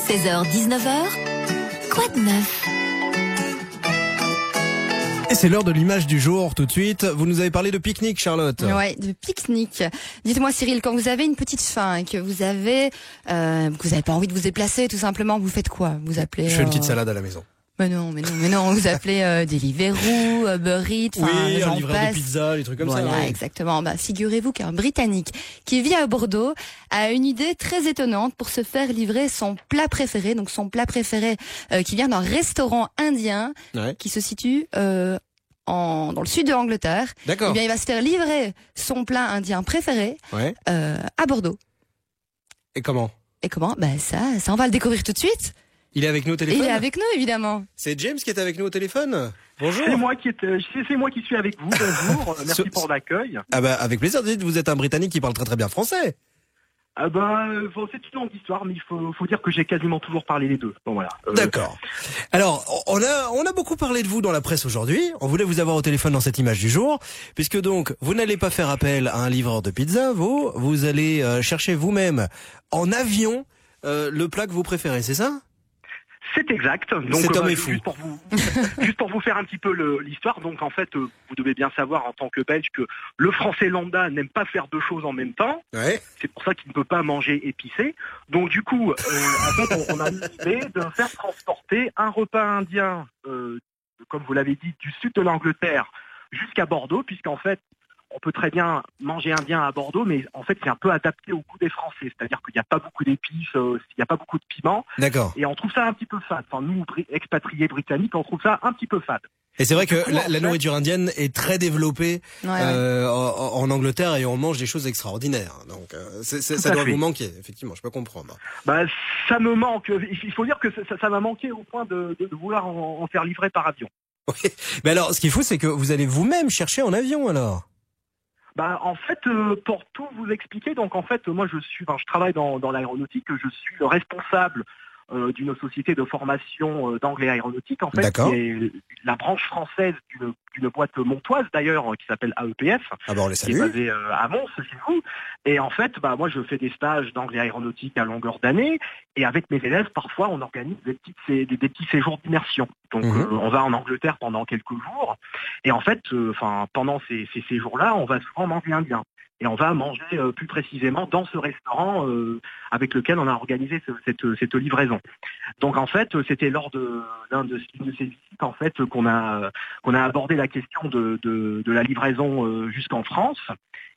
16h-19h, quoi de neuf? Et c'est l'heure de l'image du jour. Tout de suite, vous nous avez parlé de pique-nique, Charlotte. Ouais, de pique-nique. Dites-moi, Cyril, quand vous avez une petite faim et que vous avez pas envie de vous déplacer, tout simplement, vous faites quoi? Vous appelez. Je fais une petite salade à la maison. Mais non. Vous appelez Deliveroo, Uber Eats. Oui, un livreur de pizza, les trucs comme ça. Voilà, ouais. exactement. Figurez-vous qu'un Britannique qui vit à Bordeaux a une idée très étonnante pour se faire livrer son plat préféré. Donc son plat préféré qui vient d'un restaurant indien qui se situe dans le sud de l'Angleterre. D'accord. Eh bien, il va se faire livrer son plat indien préféré à Bordeaux. Et comment? Ça, on va le découvrir tout de suite. Il est avec nous au téléphone? Il est avec nous, évidemment. C'est James qui est avec nous au téléphone. Bonjour. C'est moi qui suis avec vous. Bonjour. Merci pour l'accueil. Avec plaisir. Dites, vous êtes un Britannique qui parle très très bien français. C'est une longue histoire, mais il faut dire que j'ai quasiment toujours parlé les deux. Bon, voilà. D'accord. Alors, on a beaucoup parlé de vous dans la presse aujourd'hui. On voulait vous avoir au téléphone dans cette image du jour, puisque donc, vous n'allez pas faire appel à un livreur de pizza, vous allez chercher vous-même en avion le plat que vous préférez, c'est ça? C'est exact. Donc, cet homme est fou. Juste pour vous faire un petit peu l'histoire. Donc, en fait, vous devez bien savoir en tant que Belge que le français lambda n'aime pas faire deux choses en même temps. Ouais. C'est pour ça qu'il ne peut pas manger épicé. Donc, du coup, en fait, on a l'idée de faire transporter un repas indien, comme vous l'avez dit, du sud de l'Angleterre jusqu'à Bordeaux, puisqu'en fait, on peut très bien manger indien à Bordeaux, mais en fait, c'est un peu adapté au goût des Français. C'est-à-dire qu'il n'y a pas beaucoup d'épices, il n'y a pas beaucoup de piment. D'accord. Et on trouve ça un petit peu fade. Enfin, nous, expatriés britanniques, on trouve ça un petit peu fade. Et c'est vrai que la nourriture indienne est très développée en Angleterre et on mange des choses extraordinaires. Donc, ça doit vous manquer, effectivement, je peux comprendre. Ça me manque. Il faut dire que ça m'a manqué au point de vouloir en faire livrer par avion. Oui. Mais alors, ce qu'il faut, c'est que vous allez vous-même chercher en avion, alors. En fait, pour tout vous expliquer, donc en fait, moi je travaille dans l'aéronautique, je suis le responsable d'une société de formation d'anglais aéronautique, en fait, qui est la branche française d'une boîte montoise d'ailleurs, qui s'appelle AEPF, on les qui est basée à Mons, chez vous. Et en fait, moi je fais des stages d'anglais aéronautique à longueur d'année, et avec mes élèves, parfois on organise des petits séjours d'immersion. Donc on va en Angleterre pendant quelques jours, et en fait, pendant ces séjours-là, on va souvent manger indien. Et on va manger plus précisément dans ce restaurant avec lequel on a organisé cette livraison. Donc en fait, c'était lors d'une de ces visites en fait qu'on a abordé la question de la livraison jusqu'en France.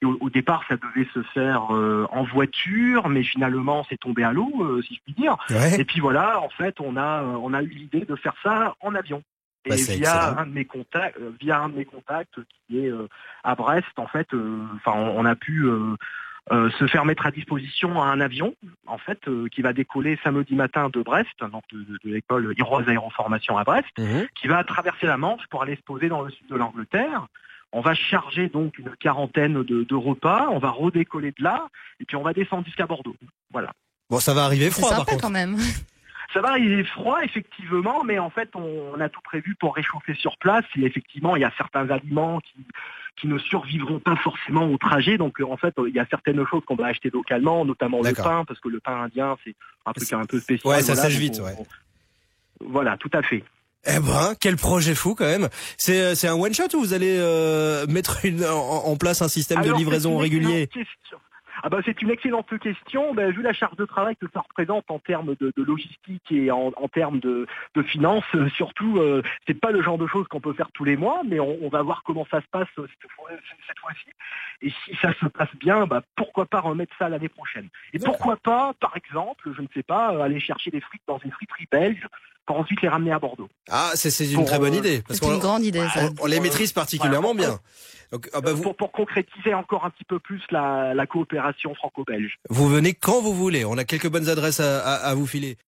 Et au départ, ça devait se faire en voiture, mais finalement, c'est tombé à l'eau, si je puis dire. Ouais. Et puis voilà, en fait, on a eu l'idée de faire ça en avion. Et via un de mes contacts qui est à Brest, en fait, on a pu se faire mettre à disposition un avion, en fait, qui va décoller samedi matin de Brest, donc de l'école Iroise Aéroformation à Brest, qui va traverser la Manche pour aller se poser dans le sud de l'Angleterre. On va charger donc une quarantaine de repas, on va redécoller de là, et puis on va descendre jusqu'à Bordeaux. Voilà. Bon, ça va arriver froid, par contre. Quand même. Ça va arriver froid, effectivement, mais en fait, on a tout prévu pour réchauffer sur place. Et effectivement, il y a certains aliments qui ne survivront pas forcément au trajet. Donc, en fait, il y a certaines choses qu'on va acheter localement, notamment le pain, parce que le pain indien, c'est un truc un peu spécial. Ouais, ça sèche vite, Voilà, tout à fait. Eh ben, quel projet fou quand même. C'est un one shot ou vous allez mettre en place un système de livraison régulier? C'est une excellente question. Vu la charge de travail que ça représente en termes de logistique et en termes de finances, surtout, c'est pas le genre de choses qu'on peut faire tous les mois, mais on va voir comment ça se passe cette fois-ci. Et si ça se passe bien, pourquoi pas remettre ça l'année prochaine. Et pourquoi pas, par exemple, je ne sais pas, aller chercher des frites dans une friterie belge pour ensuite les ramener à Bordeaux. Ah, c'est une très bonne idée. C'est une grande idée, ça. On les maîtrise particulièrement bien. Donc, pour concrétiser encore un petit peu plus la coopération franco-belge. Vous venez quand vous voulez. On a quelques bonnes adresses à vous filer.